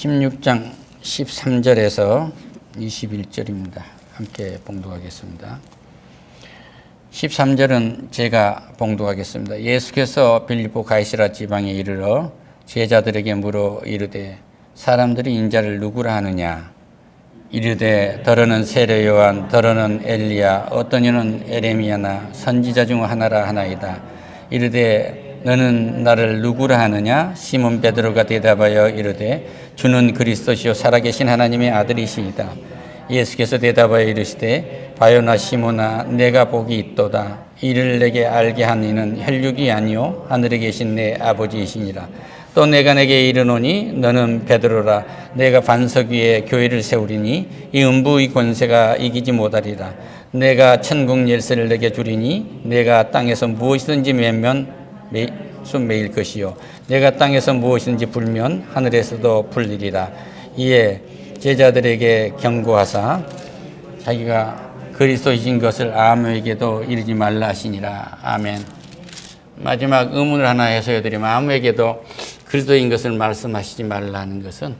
16장 13절에서 21절입니다. 함께 봉독하겠습니다. 13절은 제가 봉독하겠습니다. 예수께서 빌립보 가이사랴 지방에 이르러 제자들에게 물어 이르되 사람들이 인자를 누구라 하느냐? 이르되 더러는 세례 요한, 더러는 엘리야, 어떤 이는 에레미야나 선지자 중 하나라 하나이다. 이르되 너는 나를 누구라 하느냐? 시몬 베드로가 대답하여 이르되 주는 그리스도시요 살아계신 하나님의 아들이시이다. 예수께서 대답하여 이르시되 바요나 시몬아 내가 복이 있도다. 이를 내게 알게 한 이는 혈육이 아니요 하늘에 계신 내 아버지이시니라. 또 내가 내게 이르노니 너는 베드로라. 내가 반석 위에 교회를 세우리니 이 음부의 권세가 이기지 못하리라. 내가 천국 열쇠를 내게 주리니 내가 땅에서 무엇이든지 매면 매일 것이요 내가 땅에서 무엇이든지 불면 하늘에서도 불리리라. 이에 제자들에게 경고하사 자기가 그리스도이신 것을 아무에게도 이르지 말라 하시니라. 아멘. 마지막 의문을 하나 해소해드리면 아무에게도 그리스도인 것을 말씀하시지 말라는 것은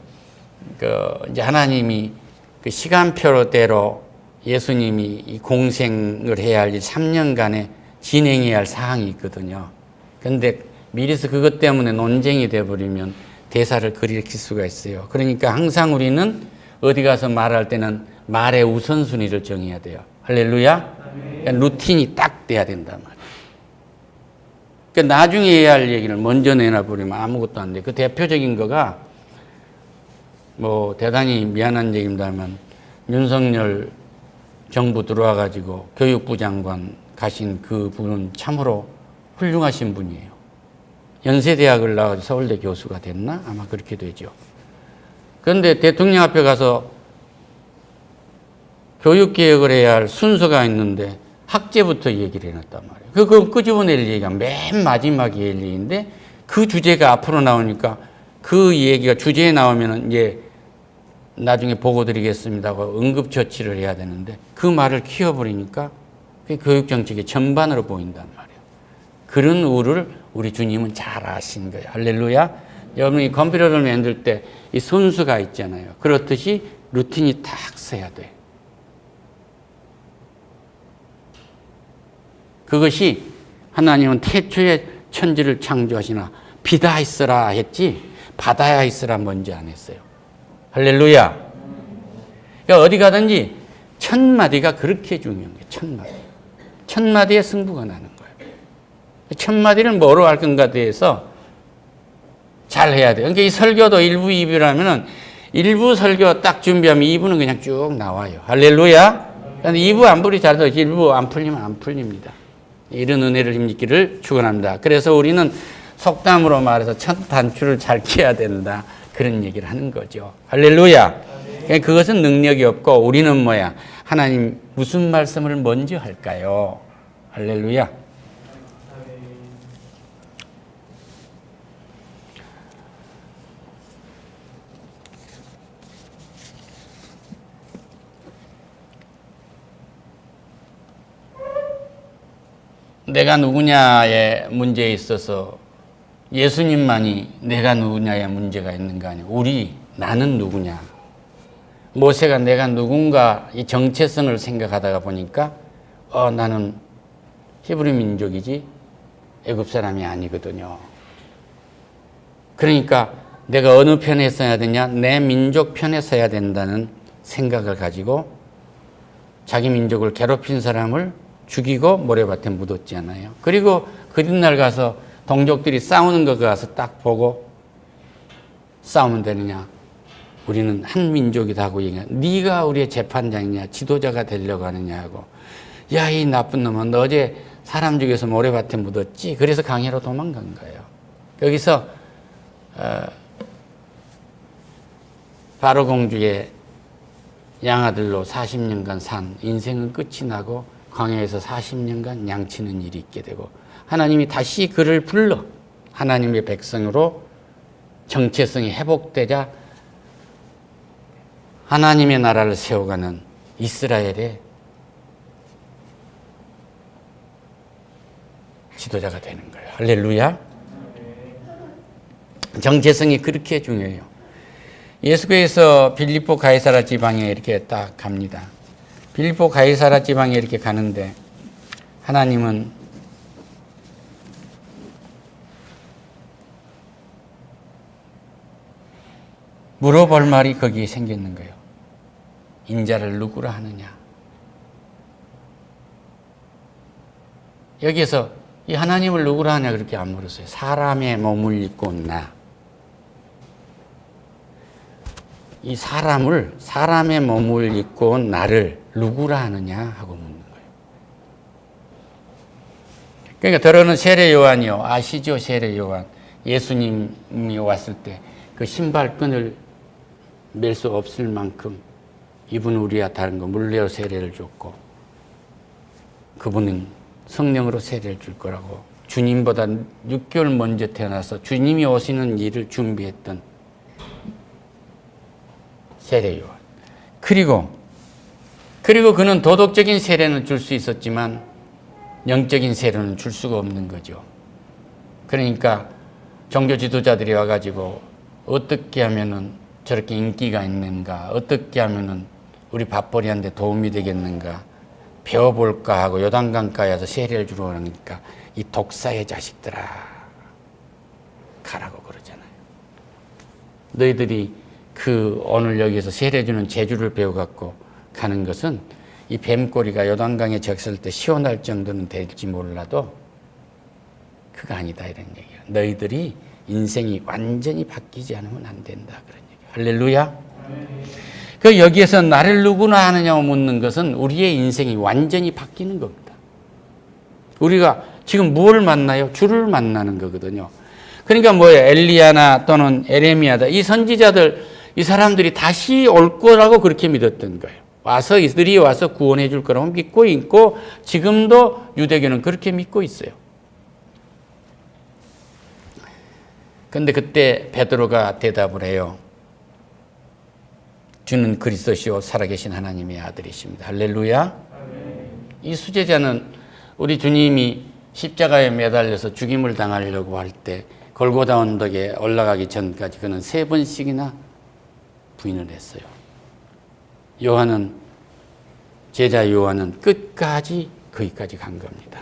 이제 하나님이 그 시간표대로 예수님이 이 공생을 해야 할 3년간에 진행해야 할 사항이 있거든요. 그런데 미리서 그것 때문에 논쟁이 돼버리면 대사를 그리킬 수가 있어요. 그러니까 항상 우리는 어디 가서 말할 때는 말의 우선순위를 정해야 돼요. 할렐루야. 그러니까 루틴이 딱 돼야 된단 말이에요. 그러니까 나중에 해야 할 얘기를 먼저 내놔버리면 아무것도 안 돼. 그 대표적인 거가 대단히 미안한 얘기입니다만 윤석열 정부 들어와가지고 교육부 장관 가신 그 분은 참으로 훌륭하신 분이에요. 연세대학을 나와서 서울대 교수가 됐나? 아마 그렇게 되죠. 그런데 대통령 앞에 가서 교육개혁을 해야 할 순서가 있는데 학제부터 얘기를 해놨단 말이에요. 그걸 끄집어낼 얘기가 맨 마지막 얘기인데 그 주제가 앞으로 나오니까 그 얘기가 주제에 나오면 이제 나중에 보고 드리겠습니다 하고 응급처치를 해야 되는데 그 말을 키워버리니까 그게 교육정책의 전반으로 보인단 말이에요. 그런 우를 우리 주님은 잘 아신 거예요. 할렐루야. 여러분이 컴퓨터를 만들 때 이 순수가 있잖아요. 그렇듯이 루틴이 딱 써야 돼. 그것이 하나님은 태초에 천지를 창조하시나 비다 있으라 했지 바다야 있으라 먼저 안 했어요. 할렐루야. 그러니까 어디 가든지 첫 마디가 그렇게 중요한 거예요. 첫 마디. 첫 마디에 승부가 나는 거예요. 첫 마디를 뭐로 할 건가에 대해서 잘 해야 돼요. 그러니까 이 설교도 1부, 2부라면은 1부 설교 딱 준비하면 2부는 그냥 쭉 나와요. 할렐루야. 그런데 2부 안풀이 잘해도 1부 안 풀리면 안 풀립니다. 이런 은혜를 힘입기를 축원합니다. 그래서 우리는 속담으로 말해서 첫 단추를 잘 끼야 된다. 그런 얘기를 하는 거죠. 할렐루야. 그것은 능력이 없고 우리는 뭐야? 하나님 무슨 말씀을 먼저 할까요? 할렐루야. 내가 누구냐의 문제에 있어서 예수님만이 내가 누구냐의 문제가 있는 거 아니에요. 나는 누구냐. 모세가 내가 누군가 이 정체성을 생각하다가 보니까 나는 히브리 민족이지 애굽 사람이 아니거든요. 그러니까 내가 어느 편에 서야 되냐? 내 민족 편에 서야 된다는 생각을 가지고 자기 민족을 괴롭힌 사람을 죽이고 모래밭에 묻었잖아요. 그리고 그 뒷날 가서 동족들이 싸우는 거 가서 딱 보고 싸우면 되느냐? 우리는 한 민족이다 하고 얘기해. 네가 우리의 재판장이냐? 지도자가 되려고 하느냐 하고. 야, 이 나쁜 놈아, 너 어제 사람 죽여서 모래밭에 묻었지? 그래서 강해로 도망간 거예요. 여기서 바로 공주의 양아들로 40년간 산 인생은 끝이 나고 광야에서 40년간 양치는 일이 있게 되고 하나님이 다시 그를 불러 하나님의 백성으로 정체성이 회복되자 하나님의 나라를 세워가는 이스라엘의 지도자가 되는 거예요. 할렐루야. 정체성이 그렇게 중요해요. 예수께서 빌립보 가이사라 지방에 이렇게 딱 갑니다. 빌립보 가이사라 지방에 이렇게 가는데 하나님은 물어볼 말이 거기에 생겼는 거예요. 인자를 누구라 하느냐. 여기에서 이 하나님을 누구라 하냐 그렇게 안 물었어요. 사람의 몸을 입고 온 나. 이 사람의 몸을 입고 온 나를 누구라 하느냐 하고 묻는 거예요. 그러니까 더러는 세례 요한이요. 아시죠? 세례 요한. 예수님이 왔을 때 그 신발끈을 멜 수 없을 만큼 이분 우리와 다른 거 물레로 세례를 줬고 그분은 성령으로 세례를 줄 거라고 주님보다 6개월 먼저 태어나서 주님이 오시는 일을 준비했던 세례 요한. 그리고 그는 도덕적인 세례는 줄 수 있었지만 영적인 세례는 줄 수가 없는 거죠. 그러니까 종교 지도자들이 와가지고 어떻게 하면은 저렇게 인기가 있는가, 어떻게 하면은 우리 밥벌이한테 도움이 되겠는가 배워볼까 하고 요단강가에 와서 세례를 주러 오니까 이 독사의 자식들아 가라고 그러잖아요. 너희들이 오늘 여기서 세례 주는 재주를 배워갖고 가는 것은 이 뱀꼬리가 요단강에 적실 때 시원할 정도는 될지 몰라도 그거 아니다 이런 얘기예요. 너희들이 인생이 완전히 바뀌지 않으면 안 된다 그런 얘기예요. 할렐루야. 그 여기에서 나를 누구나 하느냐고 묻는 것은 우리의 인생이 완전히 바뀌는 겁니다. 우리가 지금 무엇을 만나요? 주를 만나는 거거든요. 그러니까 뭐예요? 엘리야나 또는 에레미야다. 이 선지자들, 이 사람들이 다시 올 거라고 그렇게 믿었던 거예요. 이들이 와서 구원해 줄 거라고 믿고 있고 지금도 유대교는 그렇게 믿고 있어요. 그런데 그때 베드로가 대답을 해요. 주는 그리스도시요 살아계신 하나님의 아들이십니다. 할렐루야. 이 수제자는 우리 주님이 십자가에 매달려서 죽임을 당하려고 할 때 골고다 언덕에 올라가기 전까지 그는 3번씩이나 부인을 했어요. 제자 요한은 끝까지 거기까지 간 겁니다.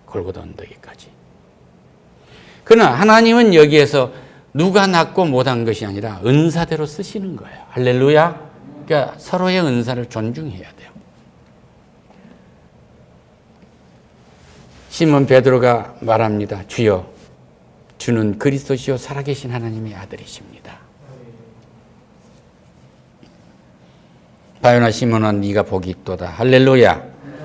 골고다 언덕에까지. 그러나 하나님은 여기에서 누가 낳고 못한 것이 아니라 은사대로 쓰시는 거예요. 할렐루야. 그러니까 서로의 은사를 존중해야 돼요. 시몬 베드로가 말합니다. 주여, 주는 그리스도시요 살아계신 하나님의 아들이십니다. 바요나 시몬아 네가 복이 있도다. 할렐루야.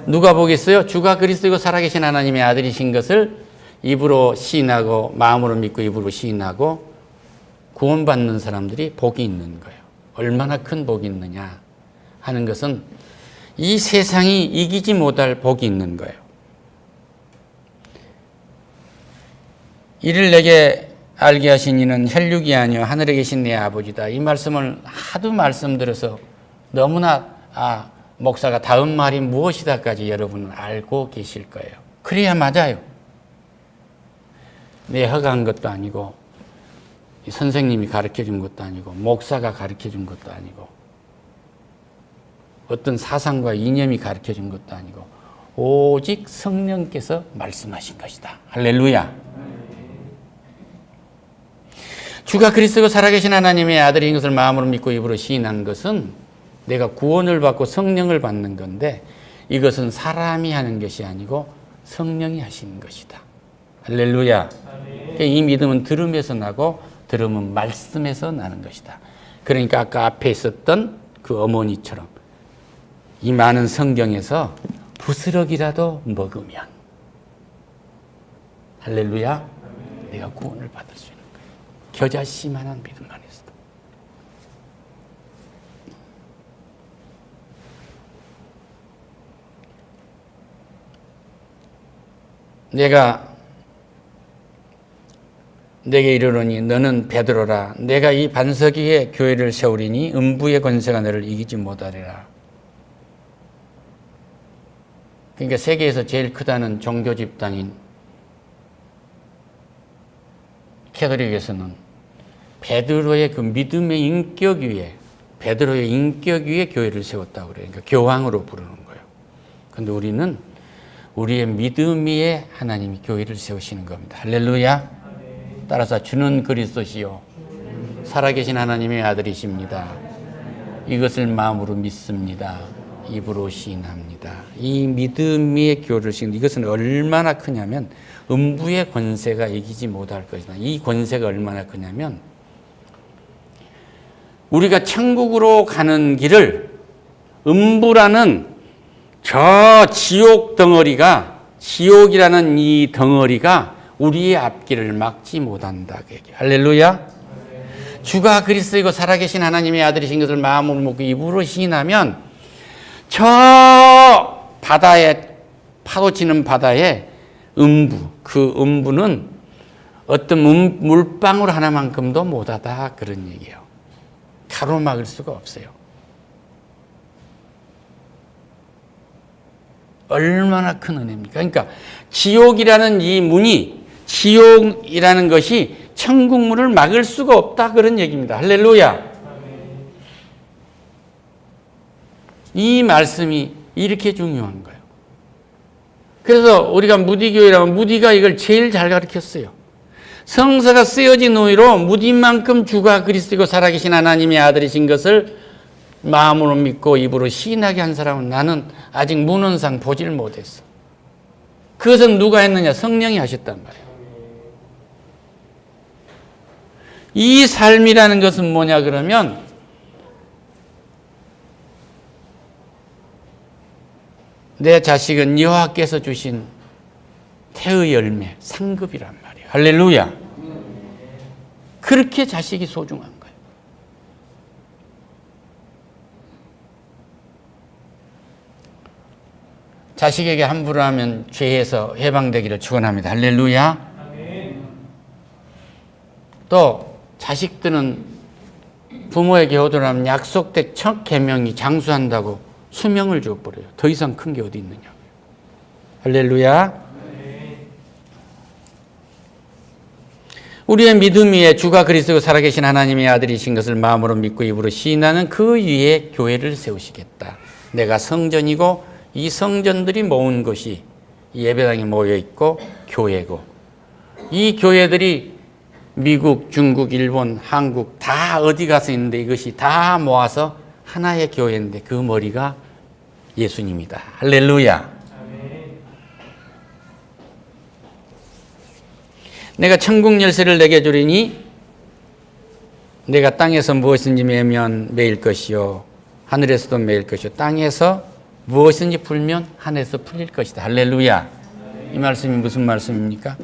누가 복이 있어요? 주가 그리스도이고 살아계신 하나님의 아들이신 것을 입으로 시인하고 마음으로 믿고 입으로 시인하고 구원받는 사람들이 복이 있는 거예요. 얼마나 큰 복이 있느냐 하는 것은 이 세상이 이기지 못할 복이 있는 거예요. 이를 내게 알게 하신 이는 혈육이 아니요 하늘에 계신 내 아버지다. 이 말씀을 하도 말씀드려서 너무나 목사가 다음 말이 무엇이다까지 여러분은 알고 계실 거예요. 그래야 맞아요. 내 허가한 것도 아니고 선생님이 가르쳐준 것도 아니고 목사가 가르쳐준 것도 아니고 어떤 사상과 이념이 가르쳐준 것도 아니고 오직 성령께서 말씀하신 것이다. 할렐루야. 주가 그리스도고 살아계신 하나님의 아들인 것을 마음으로 믿고 입으로 시인한 것은 내가 구원을 받고 성령을 받는 건데 이것은 사람이 하는 것이 아니고 성령이 하시는 것이다. 할렐루야. 이 믿음은 들음에서 나고 들음은 말씀에서 나는 것이다. 그러니까 아까 앞에 있었던 그 어머니처럼 이 많은 성경에서 부스럭이라도 먹으면 할렐루야 내가 구원을 받을 수 있는 거예요. 겨자씨만한 믿음만 있어도. 내게 이르노니 너는 베드로라. 내가 이 반석 위에 교회를 세우리니 음부의 권세가 너를 이기지 못하리라. 그러니까 세계에서 제일 크다는 종교 집단인 캐톨릭에서는 베드로의 그 믿음의 인격 위에, 베드로의 인격 위에 교회를 세웠다고 그래요. 그러니까 교황으로 부르는 거예요. 그런데 우리는 우리의 믿음 위에 하나님이 교회를 세우시는 겁니다. 할렐루야. 따라서 주는 그리스도시요 살아계신 하나님의 아들이십니다. 이것을 마음으로 믿습니다. 입으로 시인합니다. 이 믿음 위에 교회를 세우는 이것은 얼마나 크냐면 음부의 권세가 이기지 못할 것이다. 이 권세가 얼마나 크냐면 우리가 천국으로 가는 길을 음부라는 저 지옥 덩어리가, 지옥이라는 이 덩어리가 우리의 앞길을 막지 못한다. 할렐루야. 주가 그리스도이고 살아계신 하나님의 아들이신 것을 마음으로 믿고 입으로 시인하면 저 바다에, 파도치는 바다에 음부, 그 음부는 어떤 물방울 하나만큼도 못하다, 그런 얘기예요. 가로막을 수가 없어요. 얼마나 큰 은혜입니까? 그러니까 지옥이라는 이 문이, 지옥이라는 것이 천국문을 막을 수가 없다, 그런 얘기입니다. 할렐루야. 이 말씀이 이렇게 중요한 거예요. 그래서 우리가 무디교회라면 무디가 이걸 제일 잘 가르쳤어요. 성서가 쓰여진 의로 무디만큼 주가 그리스도이고 살아계신 하나님의 아들이신 것을 마음으로 믿고 입으로 시인하게 한 사람은 나는 아직 문헌상 보질 못했어. 그것은 누가 했느냐? 성령이 하셨단 말이에요. 이 삶이라는 것은 뭐냐 그러면 내 자식은 여호와께서 주신 태의 열매, 상급이란 말이에요. 할렐루야. 그렇게 자식이 소중한 거예요. 자식에게 함부로 하면 죄에서 해방되기를 축원합니다. 할렐루야. 또 자식들은 부모에게 호도하면 약속된 첫 계명이 장수한다고 수명을 줘버려요. 더 이상 큰 게 어디 있느냐. 할렐루야. 우리의 믿음 위에 주가 그리스도 살아계신 하나님의 아들이신 것을 마음으로 믿고 입으로 시인하는 그 위에 교회를 세우시겠다. 내가 성전이고 이 성전들이 모은 것이 예배당에 모여있고 교회고, 이 교회들이 미국, 중국, 일본, 한국 다 어디 가서 있는데 이것이 다 모아서 하나의 교회인데 그 머리가 예수님이다. 할렐루야. 내가 천국 열쇠를 내게 주리니 내가 땅에서 무엇인지 매면 매일 것이요 하늘에서도 매일 것이요 땅에서 무엇인지 풀면 하늘에서 풀릴 것이다. 할렐루야. 이 말씀이 무슨 말씀입니까?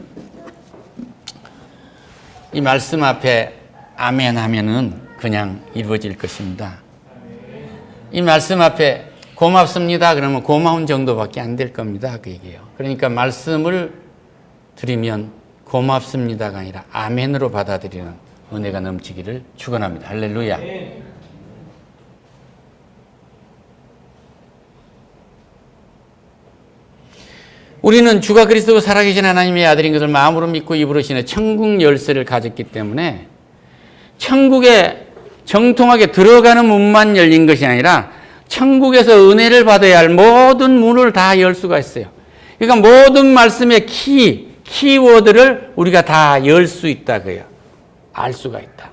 이 말씀 앞에 아멘 하면은 그냥 이루어질 것입니다. 이 말씀 앞에 고맙습니다 그러면 고마운 정도밖에 안 될 겁니다. 그 얘기예요. 그러니까 말씀을 드리면 고맙습니다가 아니라 아멘으로 받아들이는 은혜가 넘치기를 축원합니다. 할렐루야. 우리는 주가 그리스도 살아계신 하나님의 아들인 것을 마음으로 믿고 입으로 시인해 천국 열쇠를 가졌기 때문에 천국에 정통하게 들어가는 문만 열린 것이 아니라 천국에서 은혜를 받아야 할 모든 문을 다 열 수가 있어요. 그러니까 모든 말씀의 키워드를 우리가 다 열 수 있다 그래요. 알 수가 있다.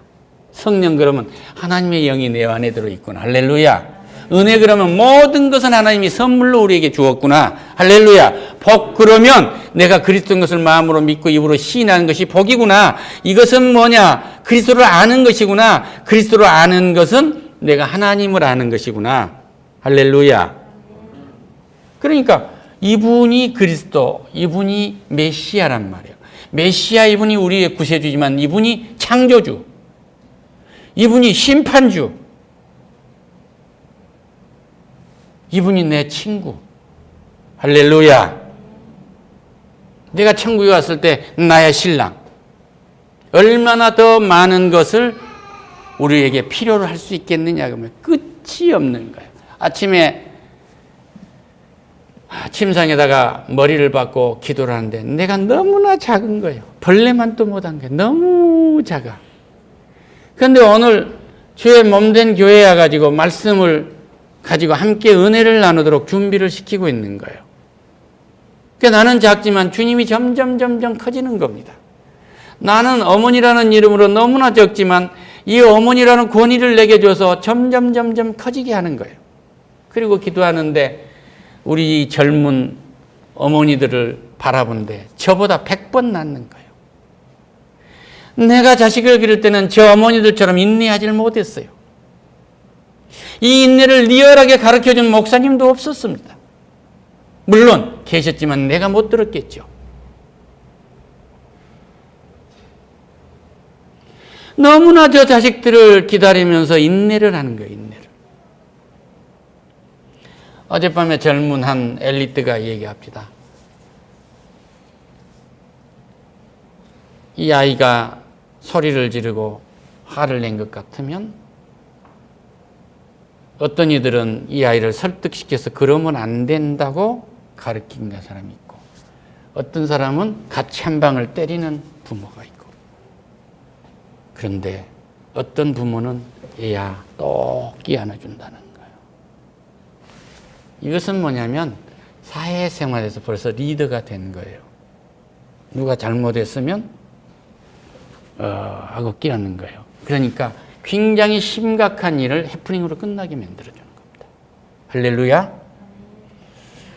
성령 그러면 하나님의 영이 내 안에 들어있구나. 할렐루야. 은혜 그러면 모든 것은 하나님이 선물로 우리에게 주었구나. 할렐루야. 복 그러면 내가 그리스도인 것을 마음으로 믿고 입으로 시인하는 것이 복이구나. 이것은 뭐냐? 그리스도를 아는 것이구나. 그리스도를 아는 것은 내가 하나님을 아는 것이구나. 할렐루야. 그러니까 이분이 그리스도, 이분이 메시아란 말이에요. 메시아 이분이 우리의 구세주지만 이분이 창조주, 이분이 심판주, 이분이 내 친구. 할렐루야. 내가 천국에 왔을 때 나의 신랑. 얼마나 더 많은 것을 우리에게 필요로 할 수 있겠느냐 그러면 끝이 없는 거예요. 아침에 침상에다가 머리를 박고 기도를 하는데 내가 너무나 작은 거예요. 벌레만 또 못한 거예요. 너무 작아. 그런데 오늘 주의 몸된 교회에 와가지고 말씀을 가지고 함께 은혜를 나누도록 준비를 시키고 있는 거예요. 그러니까 나는 작지만 주님이 점점 커지는 겁니다. 나는 어머니라는 이름으로 너무나 적지만 이 어머니라는 권위를 내게 줘서 점점 커지게 하는 거예요. 그리고 기도하는데 우리 젊은 어머니들을 바라본데 저보다 100번 낫는 거예요. 내가 자식을 기를 때는 저 어머니들처럼 인내하지 못했어요. 이 인내를 리얼하게 가르쳐준 목사님도 없었습니다. 물론 계셨지만 내가 못 들었겠죠. 너무나 저 자식들을 기다리면서 인내를 하는 거예요. 인내를. 어젯밤에 젊은 한 엘리트가 얘기합니다. 이 아이가 소리를 지르고 화를 낸 것 같으면 어떤 이들은 이 아이를 설득시켜서 그러면 안 된다고 가르치는 사람이 있고 어떤 사람은 같이 한 방을 때리는 부모가 있고 그런데 어떤 부모는 애야 또 끼안아준다는 거예요. 이것은 뭐냐면 사회생활에서 벌써 리더가 된 거예요. 누가 잘못했으면 하고 끼안는 거예요. 그러니까 굉장히 심각한 일을 해프닝으로 끝나게 만들어주는 겁니다. 할렐루야.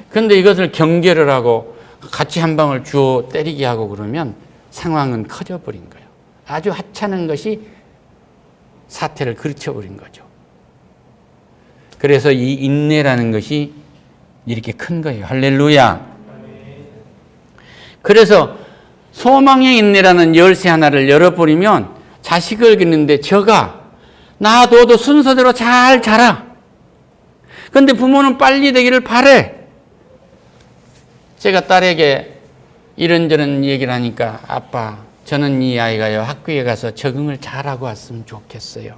그런데 이것을 경계를 하고 같이 한 방을 주워 때리게 하고 그러면 상황은 커져버린 거예요. 아주 하찮은 것이 사태를 그르쳐버린 거죠. 그래서 이 인내라는 것이 이렇게 큰 거예요. 할렐루야. 그래서 소망의 인내라는 열쇠 하나를 열어버리면 자식을 기르는데 저가 놔둬도 순서대로 잘 자라. 그런데 부모는 빨리 되기를 바래. 제가 딸에게 이런저런 얘기를 하니까 아빠 저는 이 아이가요 학교에 가서 적응을 잘하고 왔으면 좋겠어요.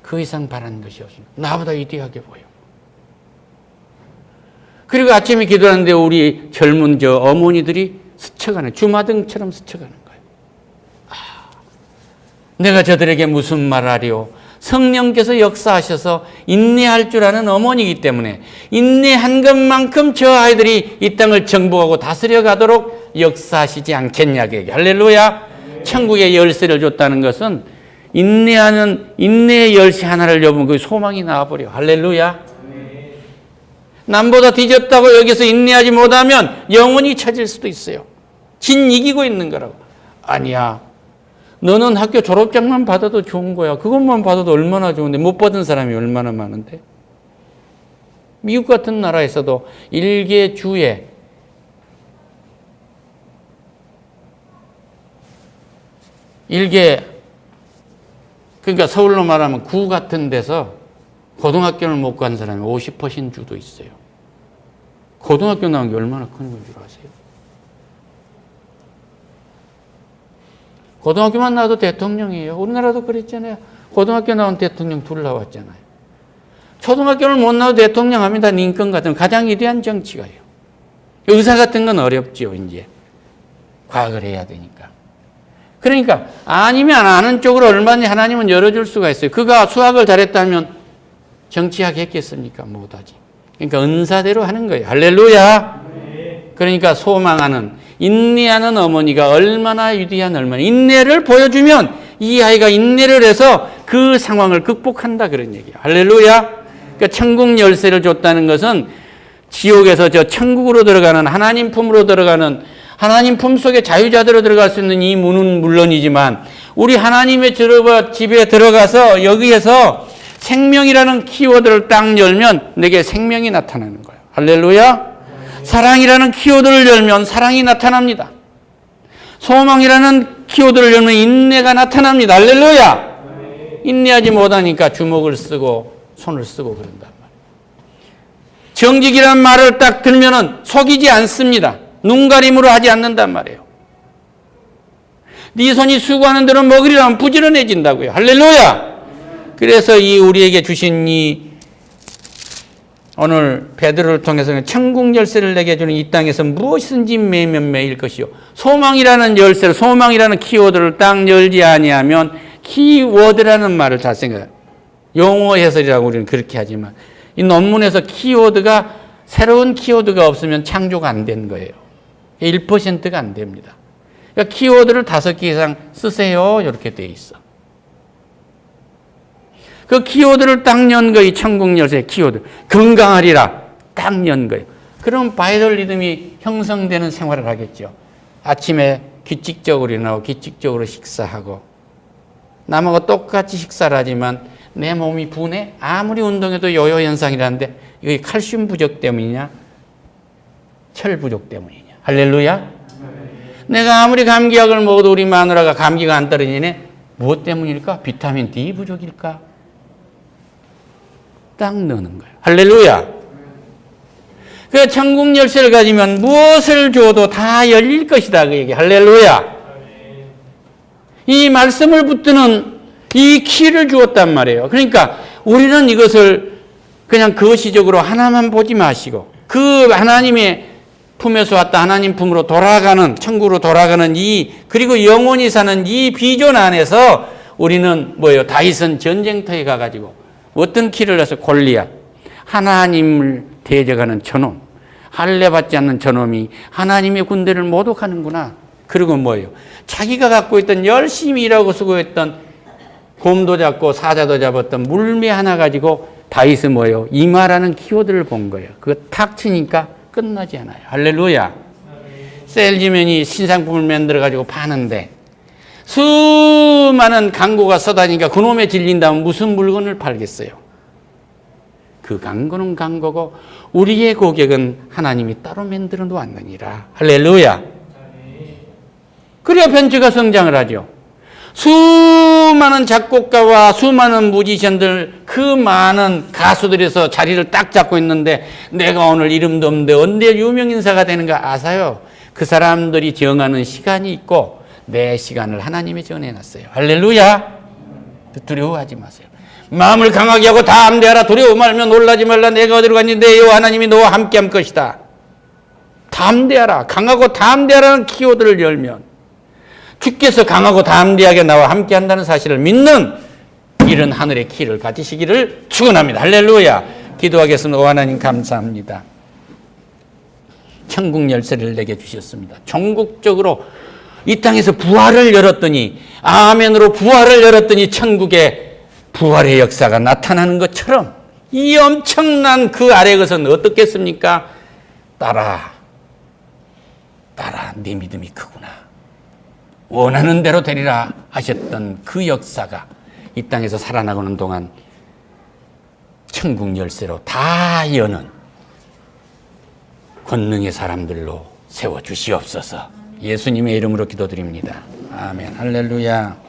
그 이상 바라는 것이 없습니다. 나보다 위대하게 보여. 그리고 아침에 기도하는데 우리 젊은 저 어머니들이 스쳐가는 주마등처럼 스쳐가는 거예요. 내가 저들에게 무슨 말하리요? 성령께서 역사하셔서 인내할 줄 아는 어머니이기 때문에 인내한 것만큼 저 아이들이 이 땅을 정복하고 다스려 가도록 역사하시지 않겠냐. 할렐루야. 천국의 열쇠를 줬다는 것은 인내의 열쇠 하나를 줍으면 그 소망이 나와버려. 할렐루야. 남보다 뒤졌다고 여기서 인내하지 못하면 영원히 처질 수도 있어요. 진 이기고 있는 거라고. 아니야. 너는 학교 졸업장만 받아도 좋은 거야. 그것만 받아도 얼마나 좋은데 못 받은 사람이 얼마나 많은데. 미국 같은 나라에서도 일개 주에 그러니까 서울로 말하면 구 같은 데서 고등학교를 못 간 사람이 50% 주도 있어요. 고등학교 나온 게 얼마나 큰 건 줄 아세요? 고등학교만 나와도 대통령이에요. 우리나라도 그랬잖아요. 고등학교 나온 대통령 둘 나왔잖아요. 초등학교를 못 나와도 대통령 합니다. 링컨 같은 가장 위대한 정치가요. 의사 같은 건 어렵죠. 이제 과학을 해야 되니까. 그러니까 아니면 아는 쪽으로 얼마든지 하나님은 열어줄 수가 있어요. 그가 수학을 잘했다면 정치학 했겠습니까? 못하지. 그러니까 은사대로 하는 거예요. 할렐루야. 그러니까 소망하는 인내하는 어머니가 얼마나 위대한 어머니. 인내를 보여주면 이 아이가 인내를 해서 그 상황을 극복한다 그런 얘기예요. 할렐루야. 그러니까 천국 열쇠를 줬다는 것은 지옥에서 저 천국으로 들어가는 하나님 품으로 들어가는 하나님 품 속에 자유자들로 들어갈 수 있는 이 문은 물론이지만 우리 하나님의 집에 들어가서 여기에서 생명이라는 키워드를 딱 열면 내게 생명이 나타나는 거예요. 할렐루야. 사랑이라는 키워드를 열면 사랑이 나타납니다. 소망이라는 키워드를 열면 인내가 나타납니다. 할렐루야. 인내하지 못하니까 주먹을 쓰고 손을 쓰고 그런단 말이에요. 정직이라는 말을 딱 들면은 속이지 않습니다. 눈가림으로 하지 않는단 말이에요. 네 손이 수고하는 대로 먹으리라면 부지런해진다고요. 할렐루야. 그래서 이 우리에게 주신 이 오늘 베드로를 통해서는 천국 열쇠를 내게 주는 이 땅에서 무엇이든지 매일 것이요. 소망이라는 열쇠를 소망이라는 키워드를 딱 열지 아니하면 키워드라는 말을 잘 생각해요. 용어 해설이라고 우리는 그렇게 하지만 이 논문에서 키워드가 새로운 키워드가 없으면 창조가 안 된 거예요. 1%가 안 됩니다. 그러니까 키워드를 5개 이상 쓰세요. 이렇게 돼 있어. 그 키워드를 딱 연 거예요. 천국 열쇠 키워드. 건강하리라. 딱 연 거예요. 그럼 바이럴 리듬이 형성되는 생활을 하겠죠. 아침에 규칙적으로 일어나고 규칙적으로 식사하고 남하고 똑같이 식사를 하지만 내 몸이 분해? 아무리 운동해도 요요 현상이라는데 이게 칼슘 부족 때문이냐? 철 부족 때문이냐? 할렐루야? 내가 아무리 감기약을 먹어도 우리 마누라가 감기가 안 떨어지네? 무엇 때문일까? 비타민 D 부족일까? 딱 넣는 거예요. 할렐루야! 그 천국 열쇠를 가지면 무엇을 줘도 다 열릴 것이다. 그 얘기. 할렐루야! 이 말씀을 붙드는 이 키를 주었단 말이에요. 그러니까 우리는 이것을 그냥 거시적으로 하나만 보지 마시고 그 하나님의 품에서 왔다 하나님 품으로 돌아가는 천국으로 돌아가는 그리고 영원히 사는 이 비전 안에서 우리는 뭐예요? 다윗은 전쟁터에 가가지고 어떤 키를 내서 골리앗 하나님을 대적하는 저놈 할례받지 않는 저놈이 하나님의 군대를 모독하는구나. 그리고 뭐예요? 자기가 갖고 있던 열심히 일하고 수고했던 곰도 잡고 사자도 잡았던 물매 하나 가지고 다윗은 뭐예요? 이마라는 키워드를 본 거예요. 그거 탁 치니까 끝나지 않아요. 할렐루야. 셀즈맨이 신상품을 만들어가지고 파는데 수많은 광고가 써다니니까 그놈에 질린다면 무슨 물건을 팔겠어요? 그 광고는 광고고 우리의 고객은 하나님이 따로 만들어 놓았느니라. 할렐루야. 그래야 벤처가 성장을 하죠. 수많은 작곡가와 수많은 뮤지션들 그 많은 가수들에서 자리를 딱 잡고 있는데 내가 오늘 이름도 없는데 언제 유명인사가 되는가 아세요? 그 사람들이 정하는 시간이 있고 내 시간을 하나님이 정해놨어요. 할렐루야. 두려워하지 마세요. 마음을 강하게 하고 담대하라. 두려워 말면 놀라지 말라. 내가 어디로 갔니? 내 여호와 하나님이 너와 함께할 것이다. 담대하라. 강하고 담대하라는 키워드를 열면 주께서 강하고 담대하게 나와 함께한다는 사실을 믿는 이런 하늘의 키를 가지시기를 축원합니다. 할렐루야. 기도하겠습니다. 오 하나님 감사합니다. 천국 열쇠를 내게 주셨습니다. 전국적으로 이 땅에서 부활을 열었더니 아멘으로 부활을 열었더니 천국에 부활의 역사가 나타나는 것처럼 이 엄청난 그 아래 것은 어떻겠습니까? 따라 네 믿음이 크구나. 원하는 대로 되리라 하셨던 그 역사가 이 땅에서 살아나가는 동안 천국 열쇠로 다 여는 권능의 사람들로 세워주시옵소서. 예수님의 이름으로 기도드립니다. 아멘. 할렐루야.